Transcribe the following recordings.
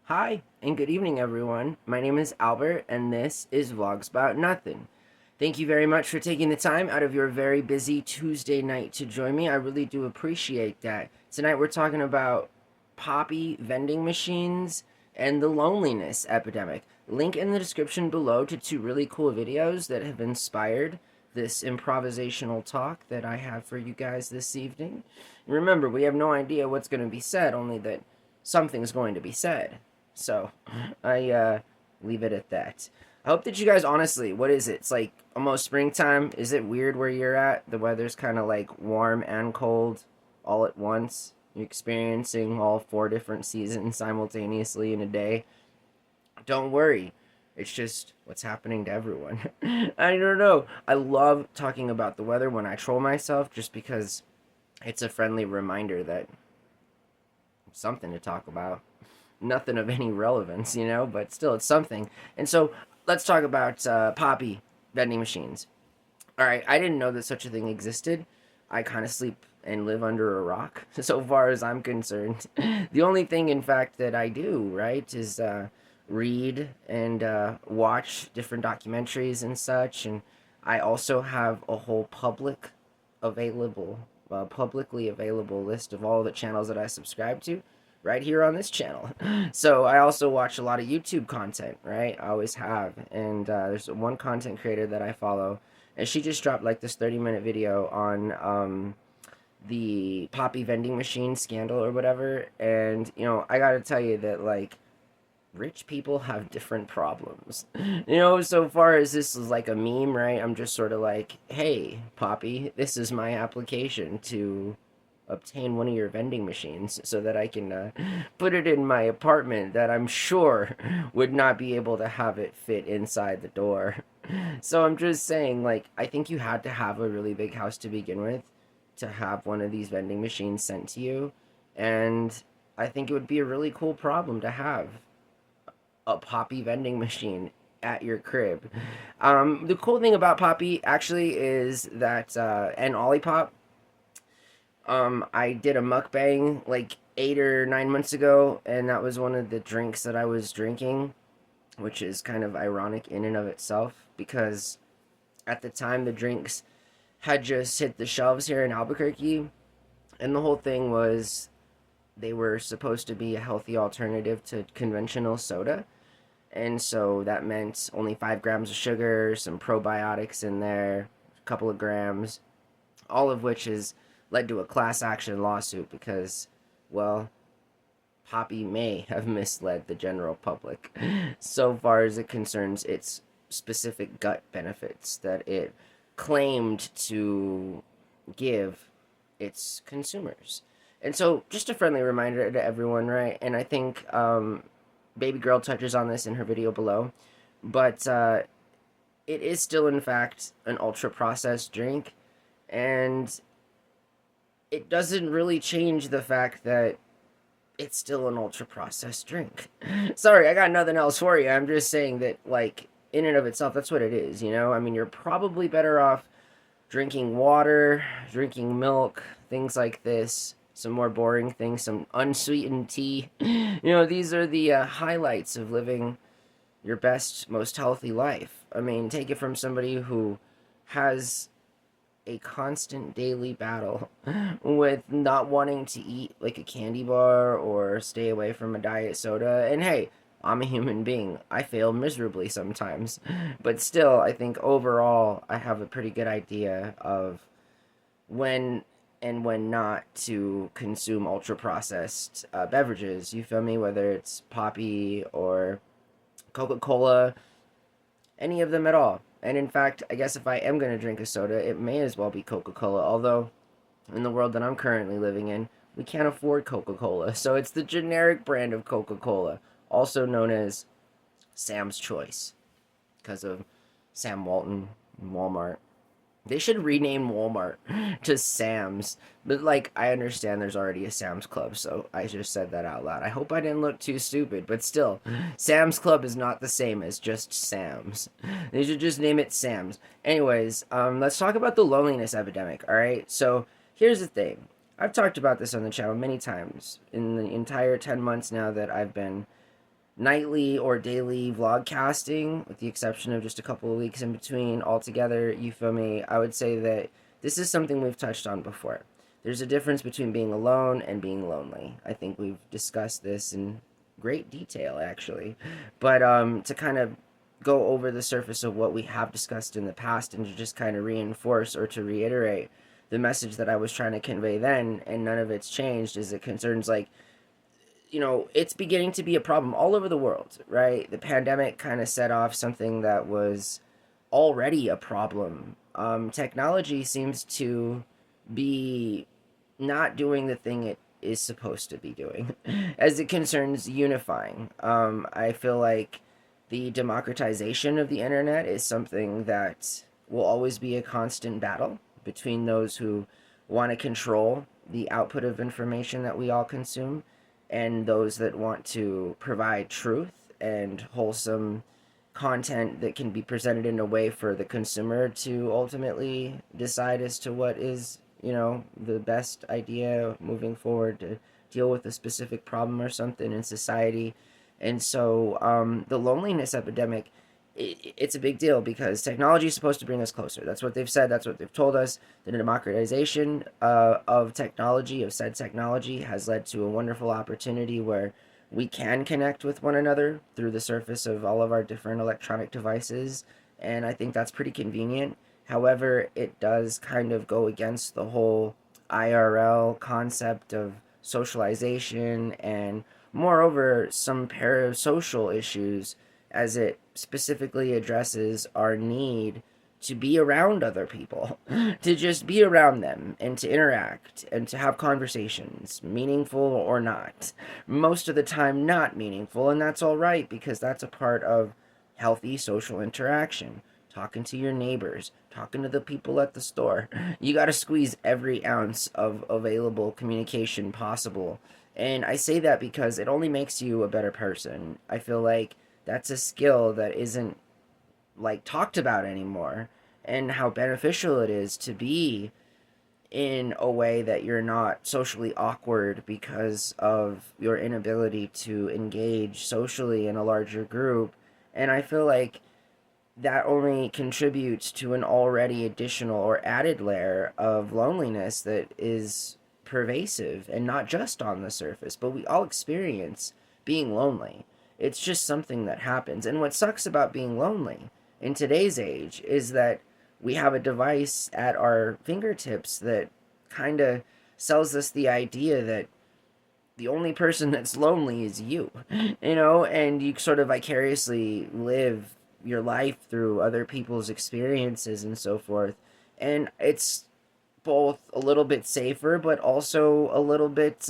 Hi, and good evening, everyone. My name is Albert, and this is Vlogs About Nothing. Thank you very much for taking the time out of your very busy Tuesday night to join me. I really do appreciate that. Tonight, we're talking about poppy vending machines and the loneliness epidemic. Link in the description below to two really cool videos that have inspired this improvisational talk that I have for you guys this evening. Remember, we have no idea what's going to be said, only that something's going to be said. So I leave it at that. I hope that you guys, honestly, what is it? It's like almost springtime. Is it weird where you're at? The weather's kind of like warm and cold all at once. You're experiencing all four different seasons simultaneously in a day. Don't worry. It's just what's happening to everyone. I don't know. I love talking about the weather when I troll myself just because it's a friendly reminder that something to talk about. Nothing of any relevance, but still, it's something. And so, let's talk about poppy vending machines. All right, I didn't know that such a thing existed. I kind of sleep and live under a rock, so far as I'm concerned. The only thing, in fact, that I do, right, is read and watch different documentaries and such. And I also have a whole publicly available list of all the channels that I subscribe to right here on this channel. So I also watch a lot of YouTube content, right? I always have. And there's one content creator that I follow, and she just dropped like this 30-minute video on the poppy vending machine scandal or whatever. And, I gotta tell you that, like, rich people have different problems. So far as this is like a meme, right? I'm just sort of like, hey, Poppy, this is my application to obtain one of your vending machines so that I can put it in my apartment that I'm sure would not be able to have it fit inside the door. So I'm just saying, like, I think you had to have a really big house to begin with to have one of these vending machines sent to you. And I think it would be a really cool problem to have a Poppy vending machine at your crib. The cool thing about Poppy actually is that, and Olipop, I did a mukbang like 8 or 9 months ago, and that was one of the drinks that I was drinking, which is kind of ironic in and of itself because at the time the drinks had just hit the shelves here in Albuquerque, and the whole thing was they were supposed to be a healthy alternative to conventional soda. And so that meant only 5 grams of sugar, some probiotics in there, a couple of grams, all of which has led to a class action lawsuit because, well, Poppy may have misled the general public so far as it concerns its specific gut benefits that it claimed to give its consumers. And so, just a friendly reminder to everyone, right? And I think Baby Girl touches on this in her video below, but it is still, in fact, an ultra processed drink, and it doesn't really change the fact that it's still an ultra processed drink. Sorry, I got nothing else for you. I'm just saying that, like, in and of itself, that's what it is, I mean, you're probably better off drinking water, drinking milk, things like this. Some more boring things, some unsweetened tea. These are the highlights of living your best, most healthy life. I mean, take it from somebody who has a constant daily battle with not wanting to eat like a candy bar or stay away from a diet soda. And hey, I'm a human being. I fail miserably sometimes. But still, I think overall, I have a pretty good idea of when and when not to consume ultra processed beverages. You feel me? Whether it's Poppy or Coca Cola, any of them at all. And in fact, I guess if I am going to drink a soda, it may as well be Coca Cola. Although, in the world that I'm currently living in, we can't afford Coca Cola. So it's the generic brand of Coca Cola, also known as Sam's Choice, because of Sam Walton and Walmart. They should rename Walmart to Sam's. But, like, I understand there's already a Sam's Club, so I just said that out loud. I hope I didn't look too stupid, but still, Sam's Club is not the same as just Sam's. They should just name it Sam's. Anyways, let's talk about the loneliness epidemic, alright? So, here's the thing. I've talked about this on the channel many times in the entire 10 months now that I've been nightly or daily vlog casting, with the exception of just a couple of weeks in between altogether, you feel me? I would say that this is something we've touched on before. There's a difference between being alone and being lonely. I think we've discussed this in great detail, actually. But to kind of go over the surface of what we have discussed in the past and to just kind of reinforce or to reiterate the message that I was trying to convey then, and none of it's changed, is it concerns like, it's beginning to be a problem all over the world, right? The pandemic kind of set off something that was already a problem. Technology seems to be not doing the thing it is supposed to be doing as it concerns unifying. I feel like the democratization of the internet is something that will always be a constant battle between those who want to control the output of information that we all consume and those that want to provide truth and wholesome content that can be presented in a way for the consumer to ultimately decide as to what is, the best idea moving forward to deal with a specific problem or something in society. And so the loneliness epidemic, it's a big deal because technology is supposed to bring us closer. That's what they've said. That's what they've told us. The democratization of technology, of said technology, has led to a wonderful opportunity where we can connect with one another through the surface of all of our different electronic devices. And I think that's pretty convenient. However, it does kind of go against the whole IRL concept of socialization and, moreover, some parasocial issues, as it specifically addresses our need to be around other people, to just be around them and to interact and to have conversations, meaningful or not. Most of the time, not meaningful, and that's all right because that's a part of healthy social interaction. Talking to your neighbors, talking to the people at the store. You got to squeeze every ounce of available communication possible. And I say that because it only makes you a better person. I feel like that's a skill that isn't like talked about anymore, and how beneficial it is to be in a way that you're not socially awkward because of your inability to engage socially in a larger group. And I feel like that only contributes to an already additional or added layer of loneliness that is pervasive and not just on the surface, but we all experience being lonely. It's just something that happens. And what sucks about being lonely in today's age is that we have a device at our fingertips that kind of sells us the idea that the only person that's lonely is you, and you sort of vicariously live your life through other people's experiences and so forth. And it's both a little bit safer, but also a little bit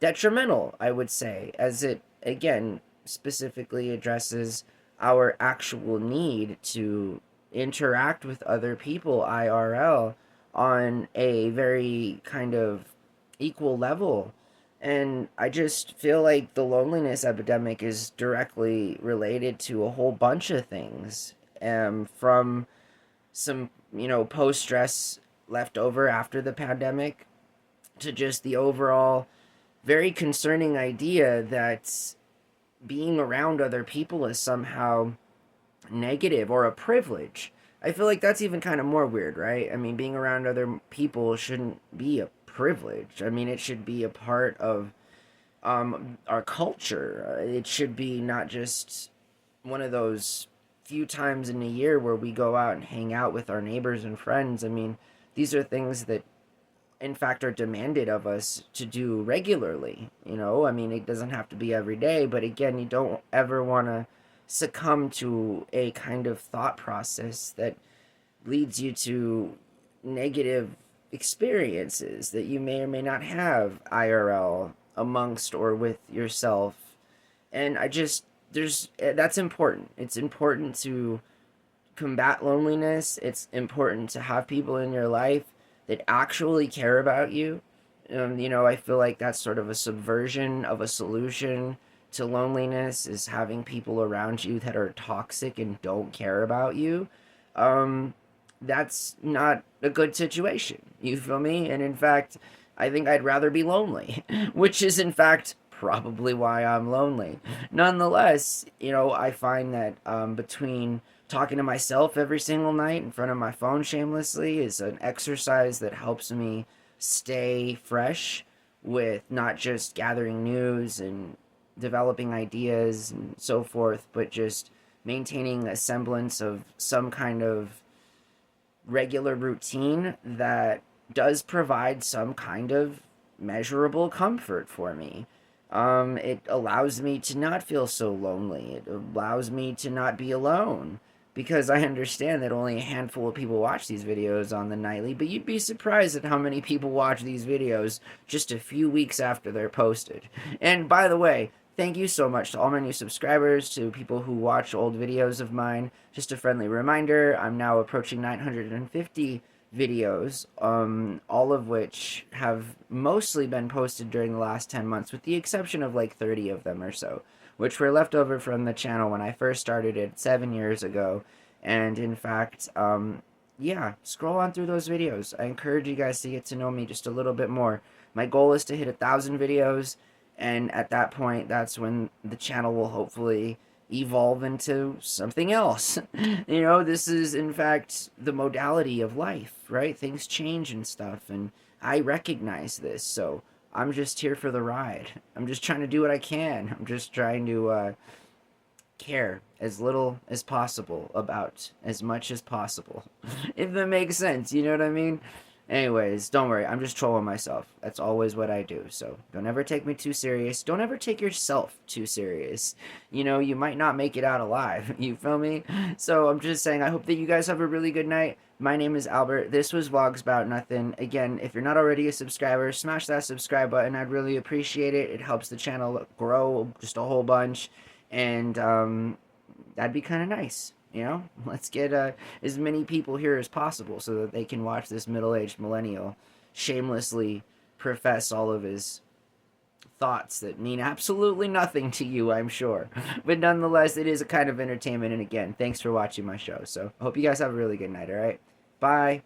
detrimental, I would say, as it, again, specifically addresses our actual need to interact with other people IRL on a very kind of equal level. And I just feel like the loneliness epidemic is directly related to a whole bunch of things, from some, post stress left over after the pandemic to just the overall very concerning idea that being around other people is somehow negative or a privilege. I feel like that's even kind of more weird, right? I mean, being around other people shouldn't be a privilege. I mean, it should be a part of our culture. It should be not just one of those few times in a year where we go out and hang out with our neighbors and friends. I mean, these are things that in fact are demanded of us to do regularly. I mean, it doesn't have to be every day, but again, you don't ever want to succumb to a kind of thought process that leads you to negative experiences that you may or may not have IRL amongst or with yourself. And that's important. It's important to combat loneliness. It's important to have people in your life that actually care about you. I feel like that's sort of a subversion of a solution to loneliness, is having people around you that are toxic and don't care about you. That's not a good situation. You feel me? And in fact, I think I'd rather be lonely, which is in fact probably why I'm lonely. Nonetheless, I find that between talking to myself every single night in front of my phone shamelessly is an exercise that helps me stay fresh with not just gathering news and developing ideas and so forth, but just maintaining a semblance of some kind of regular routine that does provide some kind of measurable comfort for me. It allows me to not feel so lonely. It allows me to not be alone because I understand that only a handful of people watch these videos on the nightly, but you'd be surprised at how many people watch these videos just a few weeks after they're posted. And by the way, thank you so much to all my new subscribers, to people who watch old videos of mine. Just a friendly reminder, I'm now approaching 950 videos, all of which have mostly been posted during the last 10 months, with the exception of like 30 of them or so, which were left over from the channel when I first started it 7 years ago. And in fact, yeah, scroll on through those videos. I encourage you guys to get to know me just a little bit more. My goal is to hit 1,000 videos, and at that point, that's when the channel will hopefully evolve into something else. This is in fact the modality of life, right? Things change and stuff, and I recognize this, so I'm just here for the ride. I'm just trying to do what I can. I'm just trying to care as little as possible about as much as possible. If that makes sense, you know what I mean? Anyways, don't worry, I'm just trolling myself. That's always what I do, so don't ever take me too serious. Don't ever take yourself too serious. You might not make it out alive, you feel me? So I'm just saying, I hope that you guys have a really good night. My name is Albert. This was Vlogs About Nothing. Again, if you're not already a subscriber, smash that subscribe button. I'd really appreciate it. It helps the channel grow just a whole bunch, and that'd be kind of nice. Let's get as many people here as possible so that they can watch this middle-aged millennial shamelessly profess all of his thoughts that mean absolutely nothing to you, I'm sure. But nonetheless, it is a kind of entertainment, and again, thanks for watching my show. So I hope you guys have a really good night, all right? Bye.